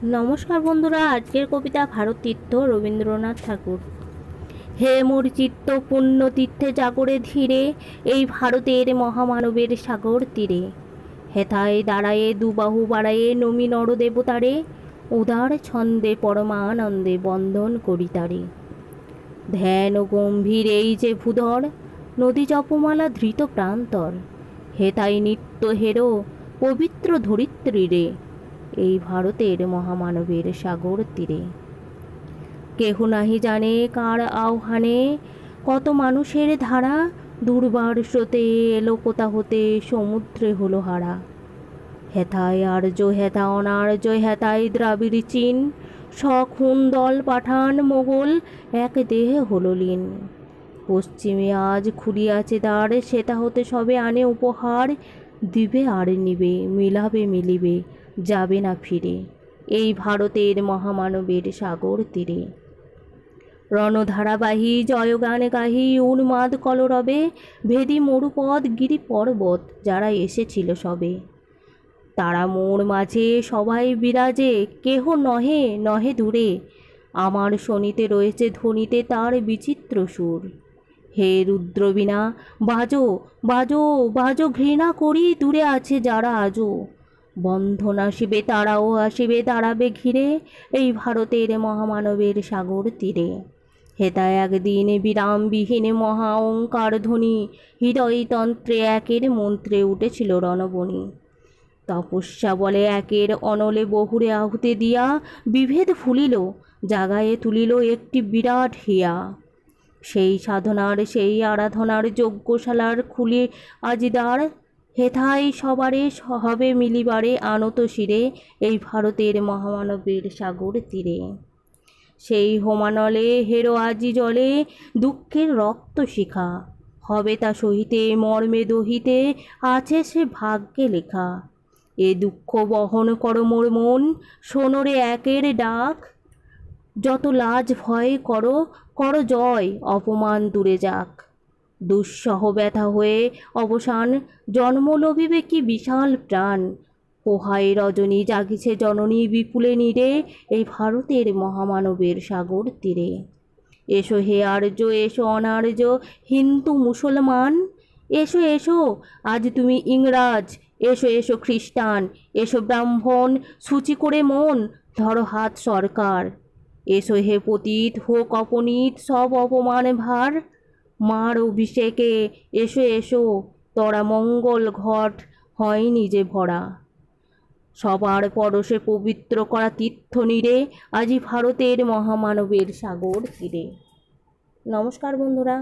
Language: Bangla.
নমস্কার বন্ধুরা, আজকের কবিতা ভারত তীর্থ রবীন্দ্রনাথ ঠাকুর। হে মোর চিত্ত পুণ্য তীর্থে জাগরে ধীরে, এই ভারতের মহামানবের সাগর তীরে। হেথায় দাঁড়ায়ে দুবাহু বাড়ায়ে নমি নরদেবতারে, উদার ছন্দে পরমানন্দে বন্দন করি তারে। ধ্যান ও গম্ভীর এই যে ভূধর, নদী জপমালা ধৃত প্রান্তর। হেথায় নিত্য হেরো পবিত্র ধরিত্রীরে, এই ভারতের মহামানবের সাগর তীরে। কেহ নাহি জানে কার আহ্বানে, কত মানুষের ধারা দুর্বার স্রোতে এলো কোথা হতে সমুদ্রে হলো হারা। হেথায় আর্য হেথা অনার্য, হেথায় দ্রাবিড় চীন, সখুন দল পাঠান মোগল এক দেহে হলো লীন। পশ্চিমে আজ খুলিয়াছে দ্বার, সেটা হতে সবে আনে উপহার। দিবে আর নিবে, মিলাবে মিলিবে, যাবে না ফিরে, এই ভারতের মহামানবের সাগর তীরে। রণধারাবাহী জয়গান গাহি উন্মাদ কলরবে, ভেদি মরুপদ গিরি পর্বত যারা এসেছিল সবে। তারা মোর মাঝে সবাই বিরাজে, কেহ নহে নহে দূরে, আমার শনিতে রয়েছে ধ্বনিতে তার বিচিত্র সুর। হে রুদ্রবীণা বাজো বাজো বাজো, ঘৃণা করি দূরে আছে যারা আজও। বন্ধন আসিবে তারাও আসিবে, দাঁড়াবে ঘিরে, এই ভারতের মহামানবের সাগর তীরে। হেতা একদিন বিরামবিহীন মহা ওঙ্কার ধ্বনি, হৃদয়তন্ত্রে একের মন্ত্রে উঠেছিল রণবণী। তপস্যা বলে একের অনলে বহুরে আহুতি দিয়া, বিভেদ ফুলিল জাগায়ে তুলিল একটি বিরাট হিয়া। সেই সাধনার সেই আরাধনার যজ্ঞশালার খুলে আজি দ্বার, হেথায় সবারে হবে মিলিবারে আনত শিরে, এই ভারতের মহামানবের সাগর তীরে। সেই হোমানলে হেরো আজি জলে দুঃখের রক্ত শিখা, হবে তা সহিতে মর্মে দহিতে আছে সে ভাগ্যে লেখা। এ দুঃখ বহন করো মোর মন, শোনরে একের ডাক। যত লাজ ভয় করো করো জয়, অপমান দূরে যাক। দুঃসহ ব্যথা হয়ে অবসান, জন্ম লভিবে কি বিশাল প্রাণ। পোহায় রজনী জাগিছে জননী বিপুলে নীরে, এই ভারতের মহামানবের সাগর তীরে। এসো হে আর্য, এসো অনার্য, হিন্দু মুসলমান, এসো এসো আজ তুমি ইংরাজ, এসো এসো খ্রিস্টান, এসো ব্রাহ্মণ, সূচি করে মন ধরো হাত সরকার। এসো হে পতিত হোক অপনীত সব অপমান ভার, মার অভিষেকে এসো এসো, তরা মঙ্গল ঘট হয়নি যে ভরা। সবার পরশে পবিত্র করা তীর্থ নীরে, আজি ভারতের মহামানবের সাগর তীরে। নমস্কার বন্ধুরা।